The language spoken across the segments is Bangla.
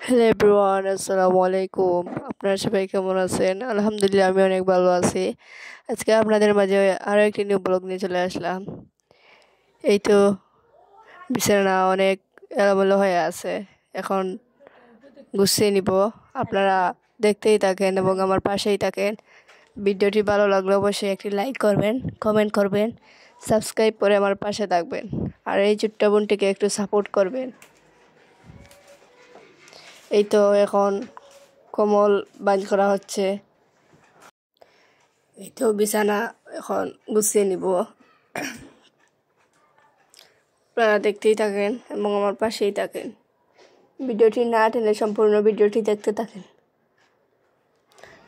হ্যালো এভরিওয়ান, আসসালামু আলাইকুম। আপনারা সবাই কেমন আছেন? আলহামদুলিল্লাহ, আমি অনেক ভালো আছি। আজকে আপনাদের মাঝে আরও একটি নিউ ব্লগ নিয়ে চলে আসলাম। এই তো বিছানা অনেক এলোমেলো হয়ে আছে, এখন গুছিয়ে নিব। আপনারা দেখতেই থাকেন এবং আমার পাশেই থাকেন। ভিডিওটি ভালো লাগলে অবশ্যই একটি লাইক করবেন, কমেন্ট করবেন, সাবস্ক্রাইব করে আমার পাশে থাকবেন। আর এই ছোট্ট বোনটিকে একটু সাপোর্ট করবেন। এই তো এখন কম্বল বাঁধ করা হচ্ছে। এই তো বিছানা এখন গুছিয়ে নিব। আপনারা দেখতেই থাকেন এবং আমার পাশেই থাকেন। ভিডিওটি না টেনে সম্পূর্ণ ভিডিওটি দেখতে থাকেন।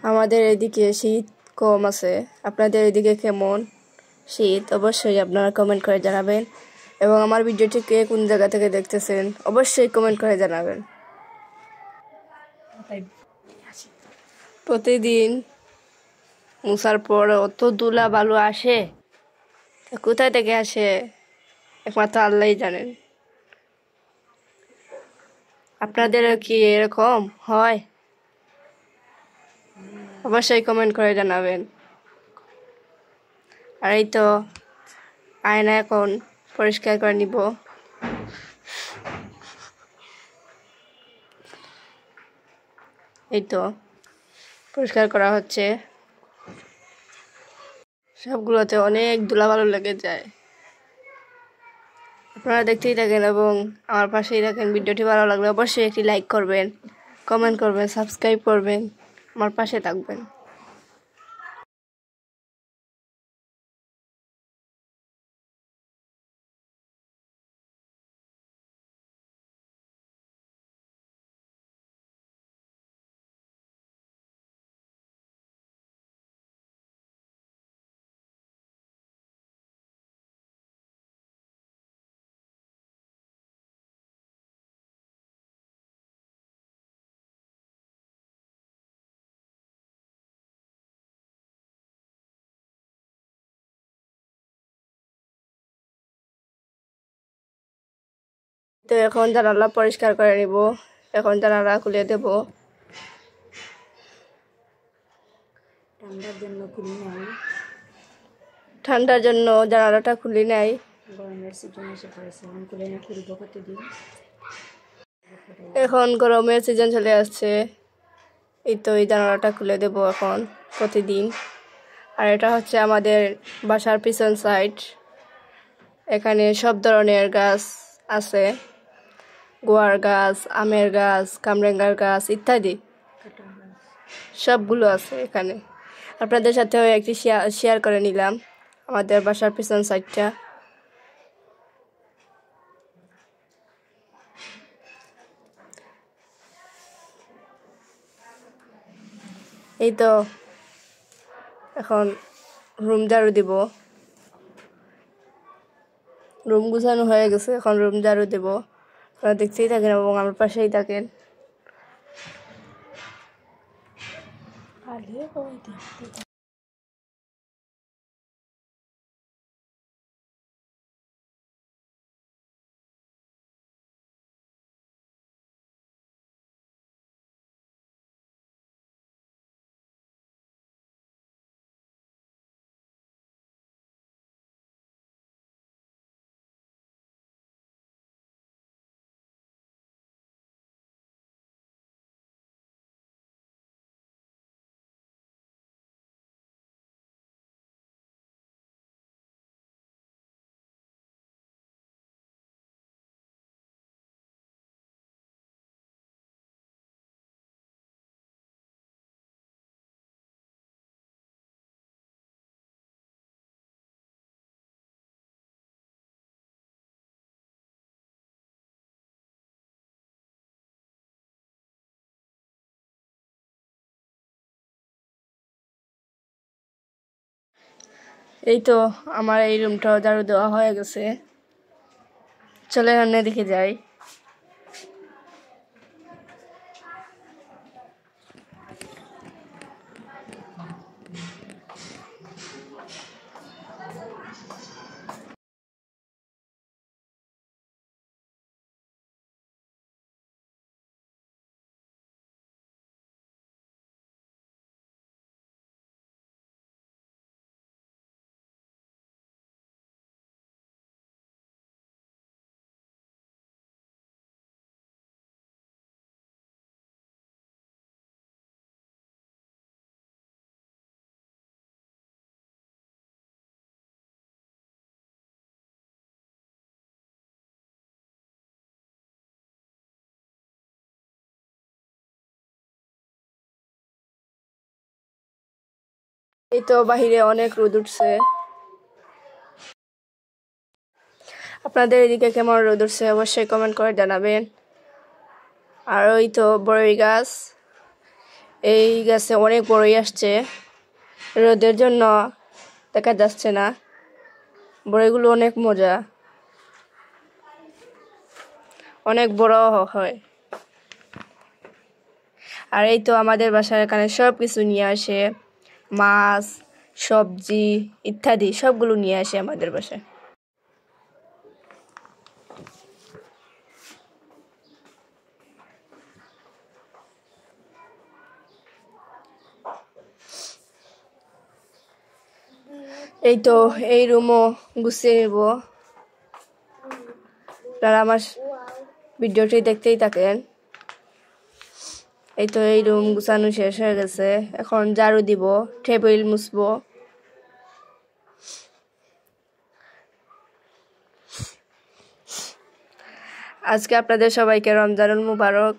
আমাদের এদিকে শীত কম আছে, আপনাদের এদিকে কেমন শীত অবশ্যই আপনারা কমেন্ট করে জানাবেন। এবং আমার ভিডিওটি কে কোন জায়গা থেকে দেখতেছেন অবশ্যই কমেন্ট করে জানাবেন। প্রতিদিন মুছার পর অত ধুলা বালু আসে, কোথায় থেকে আসে একমাত্র আল্লাহই জানেন। আপনাদেরও কি এরকম হয়? অবশ্যই কমেন্ট করে জানাবেন। আর এই তো আয়না এখন পরিষ্কার করে নিব। এই তো পরিষ্কার করা হচ্ছে। সবগুলোতে অনেক ধুলাবালু লেগে যায়। আপনারা দেখতেই থাকেন এবং আমার পাশেই থাকেন। ভিডিওটি ভালো লাগলে অবশ্যই একটি লাইক করবেন, কমেন্ট করবেন, সাবস্ক্রাইব করবেন, আমার পাশে থাকবেন। তো এখন জানালা পরিষ্কার করে নিব। এখন জানালা খুলে দেব। ঠান্ডার জন্য জানালাটা খুলি নাই। গরমের সিজন এসে পড়েছে, এখন খুলে না খুলবো প্রতিদিন। এখন গরমের সিজন চলে আসছে। এই তো এই জানালাটা খুলে দেব এখন প্রতিদিন। আর এটা হচ্ছে আমাদের বাসার পিছন সাইড। এখানে সব ধরনের গাছ আছে, গোয়ার গাছ, আমের গাছ, কামরাঙ্গার গাছ ইত্যাদি সবগুলো আছে এখানে। আপনাদের সাথেও একটি শেয়ার করে নিলাম আমাদের বাসার পিছন সাইডটা। এই তো এখন রুম ঝাড়ু দিব। রুম গুছানো হয়ে গেছে, এখন রুম ঝাড়ু দেব। আপনারা দেখতেই থাকেন এবং আমার পাশেই থাকেন। এই তো আমার এই রুমটাও ঝাড়ু দেওয়া হয়ে গেছে। চলে অন্য দিকে যাই। এই তো বাহিরে অনেক রোদ উঠছে। আপনাদের এদিকে কেমন রোদ উঠছে অবশ্যই কমেন্ট করে জানাবেন। আর ওই তো বড়ই গাছ, এই গাছে অনেক বড়ই আসছে, রোদের জন্য দেখা যাচ্ছে না। বড়ইগুলো অনেক মজা, অনেক বড় হয়। আর এই তো আমাদের বাসার এখানে সব কিছু নিয়ে আসে, মাছ, সবজি ইত্যাদি সবগুলো নিয়ে আসে আমাদের বাসায়। এই তো এই রুমও গুছিয়ে নেব। আপনারা আমার ভিডিওটি দেখতেই থাকেন। এই তো এই রুম গুছানো শেষ হয়ে গেছে, এখন ঝাড়ু দিব, টেবিল মুছবো। আজকে আপনাদের সবাইকে রমজানুল মুবারক।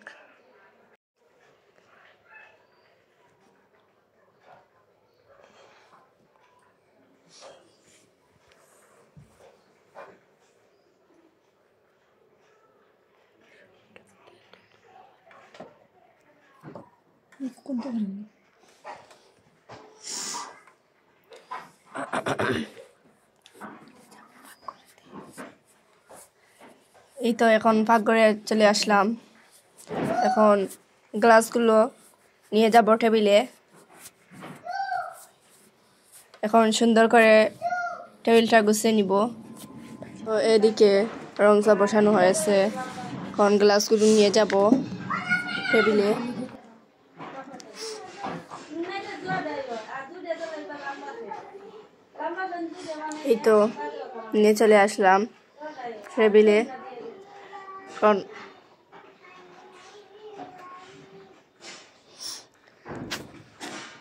এই তো এখন পাকঘরে চলে আসলাম। এখন গ্লাসগুলো নিয়ে যাব টেবিলে। এখন সুন্দর করে টেবিলটা গুছিয়ে নিব। তো এদিকে রং চা বসানো হয়েছে, এখন গ্লাসগুলো নিয়ে যাব টেবিলে। এই তো নিয়ে চলে আসলাম টেবিলে। এখন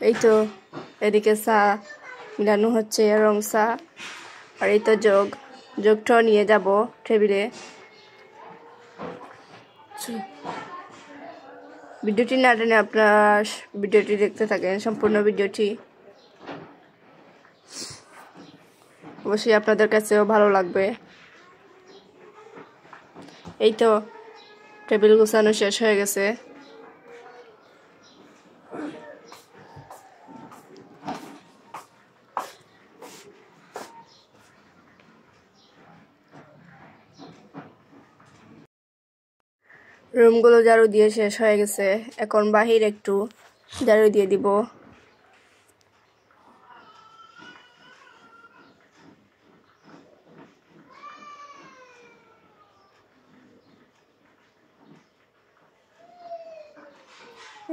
এই তো এদিকে চা মিলানো হচ্ছে, রং চা। আর এই তো জগটাও নিয়ে যাব টেবিলে। ভিডিওটি না টেনে আপনারা ভিডিওটি দেখতে থাকেন, সম্পূর্ণ ভিডিওটি। অবশ্যই আপনাদের কাছেও ভালো লাগবে। এই তো টেবিল গুছানো শেষ হয়ে গেছে। রুমগুলো ঝাড়ু দিয়ে শেষ হয়ে গেছে, এখন বাহির একটু ঝাড়ু দিয়ে দিব।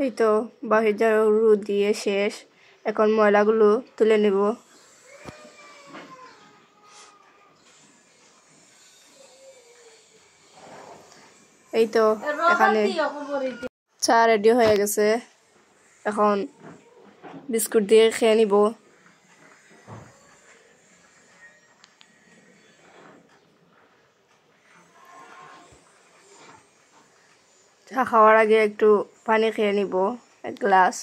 এই তো বাহির ঝাড়ু দিয়ে শেষ, এখন ময়লাগুলো তুলে নেব। এই তো এখানে চা রেডি হয়ে গেছে, এখন বিস্কুট দিয়ে খেয়ে নিব। চা খাওয়ার আগে একটু পানি খেয়ে নিব, এক গ্লাস।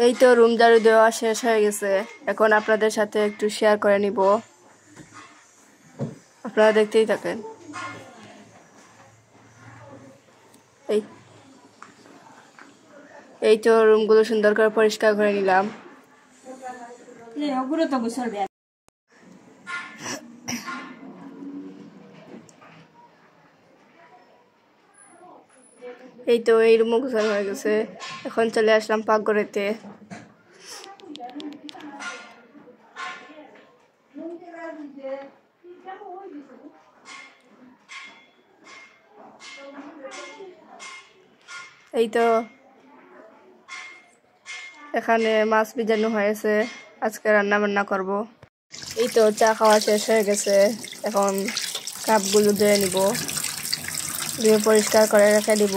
এই তো রুম ঝাড়ু দেওয়া শেষ হয়ে গেছে, এখন আপনাদের সাথে একটু শেয়ার করে নিব, আপনারা দেখতেই থাকেন। এই তো রুমগুলো সুন্দর করে পরিষ্কার করে নিলাম। এই তো এই রুমও গোছানো হয়ে গেছে, এখন চলে আসলাম পাকঘরেতে। এই তো এখানে মাছ ভিজানো হয়েছে, আজকে রান্না বান্না করব। এই তো চা খাওয়া শেষ হয়ে গেছে, এখন কাপগুলো ধুয়ে নিব, ধুয়ে পরিষ্কার করে রেখে দিব।